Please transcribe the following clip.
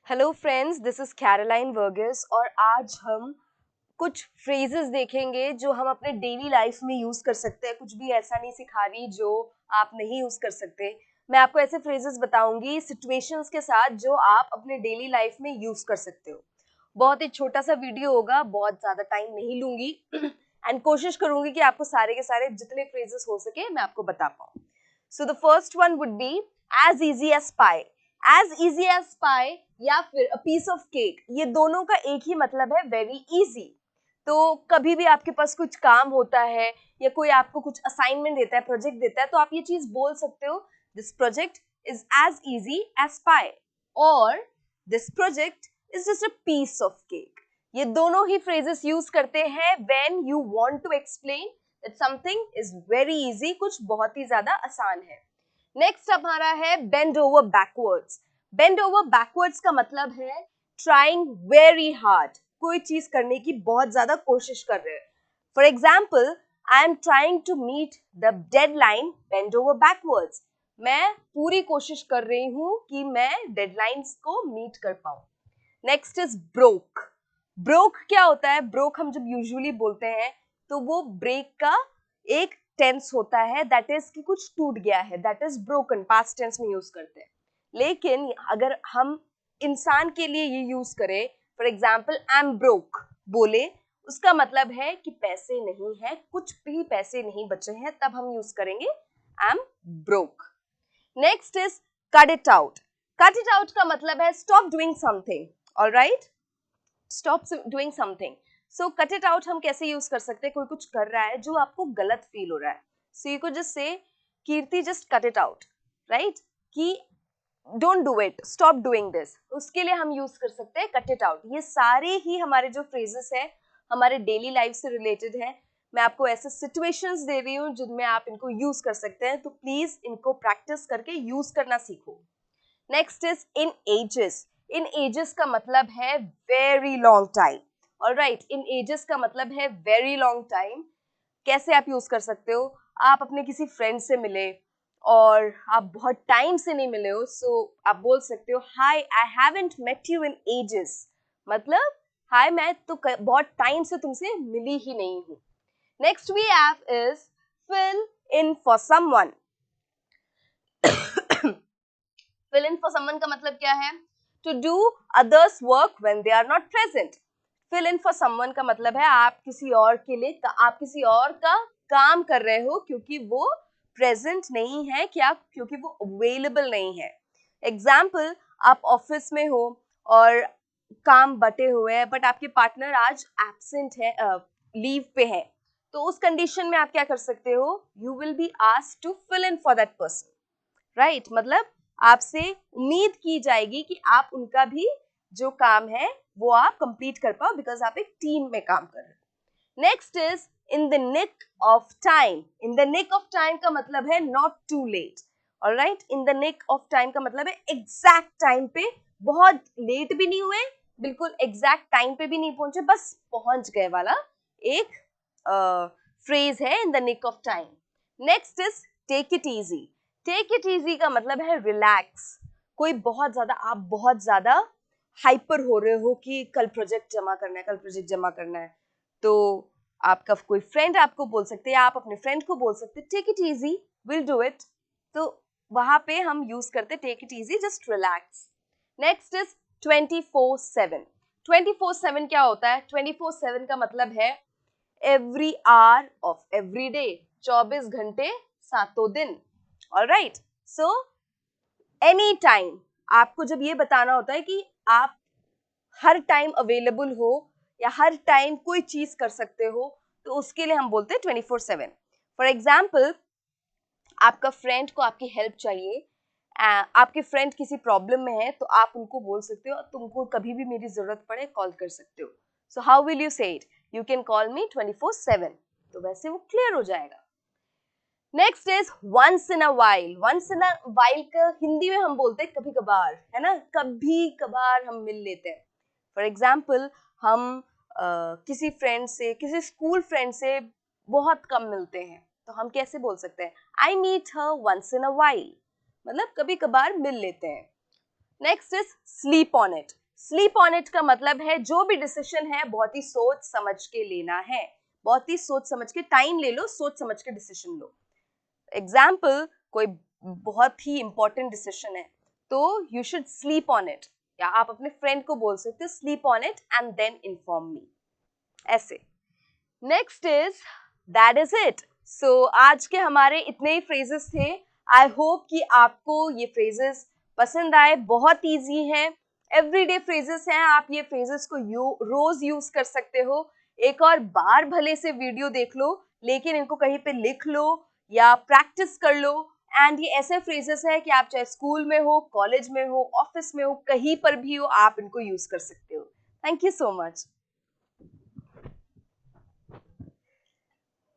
Hello friends, this is Caroline Varghese और आज हम कुछ फ्रेजेस देखेंगे जो हम अपने डेली लाइफ में यूज कर सकते हैं। कुछ भी ऐसा नहीं सिखा रही जो आप नहीं यूज कर सकते। मैं आपको ऐसे फ्रेजेस बताऊंगी सिचुएशंस के साथ जो आप अपने डेली लाइफ में यूज कर सकते हो। बहुत ही छोटा सा वीडियो होगा, बहुत ज्यादा टाइम नहीं लूंगी एंड कोशिश करूंगी कि आपको सारे के सारे जितने फ्रेजेस हो सके मैं आपको बता पाऊँ। So the first one would be as easy as pie. As easy as pie या फिर अ पीस ऑफ केक, ये दोनों का एक ही मतलब है, वेरी इजी। तो कभी भी आपके पास कुछ काम होता है या कोई आपको कुछ असाइनमेंट देता है, प्रोजेक्ट देता है, तो आप ये चीज बोल सकते हो, this project is as easy as pie और this project is just a piece of cake. ये दोनों ही फ्रेजेस यूज करते हैं when you want to explain that something is very easy, कुछ बहुत ही ज्यादा आसान है। नेक्स्ट हमारा है bend over backwards. Bend over backwards का मतलब है ट्राइंग वेरी हार्ड, कोई चीज करने की बहुत ज्यादा कोशिश कर रहे हैं। For example, I am trying to meet the deadline bend over backwards. मैं पूरी कोशिश कर रही हूं कि मैं डेडलाइंस को मीट कर पाऊं। Next is broke. ब्रोक क्या होता है? ब्रोक हम जब यूजुअली बोलते हैं तो वो ब्रेक का एक टेंस होता है, दैट इज कि कुछ टूट गया है, that is broken, past tense में यूज करते हैं। लेकिन अगर हम इंसान के लिए ये यूज करें, for example I am broke बोले, उसका मतलब है कि पैसे नहीं है, कुछ भी पैसे नहीं बचे हैं, तब हम यूज करेंगे I am broke. Next is cut it out. Cut it out का मतलब है stop doing something. Alright, stop doing something. So cut it out हम कैसे यूज कर सकते हैं? कोई कुछ कर रहा है जो आपको गलत फील हो रहा है, so you could just say Kirti just cut it out, right? कि don't do it, stop doing this, उसके लिए हम यूज कर सकते हैं कट इट आउट। ये सारे ही हमारे जो फ्रेजेस हैं हमारे डेली लाइफ से रिलेटेड है। मैं आपको ऐसे सिचुएशंस दे रही हूँ जिनमें आप इनको यूज कर सकते हैं, तो प्लीज इनको प्रैक्टिस करके यूज करना सीखो। Next is in ages. In ages का मतलब है very long time. Alright, in ages का मतलब है वेरी लॉन्ग टाइम। कैसे आप यूज कर सकते हो? आप अपने किसी फ्रेंड से मिले और आप बहुत टाइम से नहीं मिले हो, सो आप बोल सकते हो hi I haven't met you in ages. मतलब हाय, मैं तो बहुत टाइम से तुमसे मिली ही नहीं हूं। Next we have is fill in for someone. Fill in for someone का मतलब क्या है? To do others work when they are not present. Fill in for someone का मतलब है आप किसी और के लिए, आप किसी और का काम कर रहे हो क्योंकि वो प्रेजेंट नहीं है, क्या? क्योंकि वो अवेलेबल नहीं है। एग्जाम्पल, आप ऑफिस में हो और काम बटे हुए हैं बट आपके पार्टनर आज एब्सेंट है, लीव पे है, तो उस कंडीशन में आप क्या कर सकते हो? You will be asked to fill in for that person, right? मतलब आपसे उम्मीद की जाएगी कि आप उनका भी जो काम है वो आप कंप्लीट कर पाओ, बिकॉज आप एक टीम में काम कर रहे हो। Next is in the nick of time. In the nick of time का मतलब है not too late. Alright, in the nick of time का मतलब है एग्जैक्ट टाइम पे, बहुत लेट भी नहीं हुए, बिल्कुल एग्जैक्ट टाइम पे भी नहीं पहुंचे, बस पहुंच गए वाला एक फ्रेज है in the nick of time. Next is take it easy. Take it easy का मतलब है रिलैक्स। कोई बहुत ज्यादा, आप बहुत ज्यादा हाइपर हो रहे हो कि कल प्रोजेक्ट जमा करना है, कल प्रोजेक्ट जमा करना है, तो आपका कोई फ्रेंड आपको बोल सकते हैं, आप अपने फ्रेंड को बोल सकते हैं take it easy, will do it. तो वहां पे हम यूज करते take it easy, just relax. Next is 24/7। 24/7 क्या होता है? 24/7 का मतलब है every hour of every day, 24 घंटे सातों दिन। ऑलराइट, सो एनी टाइम, आपको जब ये बताना होता है कि आप हर टाइम अवेलेबल हो या हर टाइम कोई चीज कर सकते हो, तो उसके लिए हम बोलते हैं 24/7। फॉर एग्जाम्पल, आपका फ्रेंड को आपकी हेल्प चाहिए, आपके फ्रेंड किसी प्रॉब्लम में है, तो आप उनको बोल सकते हो तुमको कभी भी मेरी जरूरत पड़े कॉल कर सकते हो। So how will you say it? You can call me 24/7। तो वैसे वो क्लियर हो जाएगा। Next is once in a while. Once in a while का हिंदी में हम बोलते हैं कभी कभार, है ना? कभी कभार हम मिल लेते हैं। फॉर एग्जाम्पल, हम किसी फ्रेंड से, किसी स्कूल फ्रेंड से बहुत कम मिलते हैं, तो हम कैसे बोल सकते हैं? I meet her once in a while, मतलब कभी कभार मिल लेते हैं। Next is sleep on it. Sleep on it का मतलब है जो भी डिसीजन है बहुत ही सोच समझ के लेना है, बहुत ही सोच समझ के, टाइम ले लो, सोच समझ के डिसीजन लो। एग्जाम्पल, कोई बहुत ही इंपॉर्टेंट डिसीजन है तो you should sleep on it, या आप अपने फ्रेंड को बोल सकते हो sleep on it and then inform me, ऐसे। Next is that is it. So आज के हमारे इतने ही फ्रेजेस थे। आई होप कि आपको ये फ्रेजेस पसंद आए, बहुत ईजी हैं, एवरीडे फ्रेजेस हैं, आप ये फ्रेजेस को रोज यूज कर सकते हो। एक और बार भले से वीडियो देख लो, लेकिन इनको कहीं पे लिख लो या प्रैक्टिस कर लो। एंड ये ऐसे फ्रेजेस हैं कि आप चाहे स्कूल में हो, कॉलेज में हो, ऑफिस में हो, कहीं पर भी हो, आप इनको यूज कर सकते हो। Thank you so much.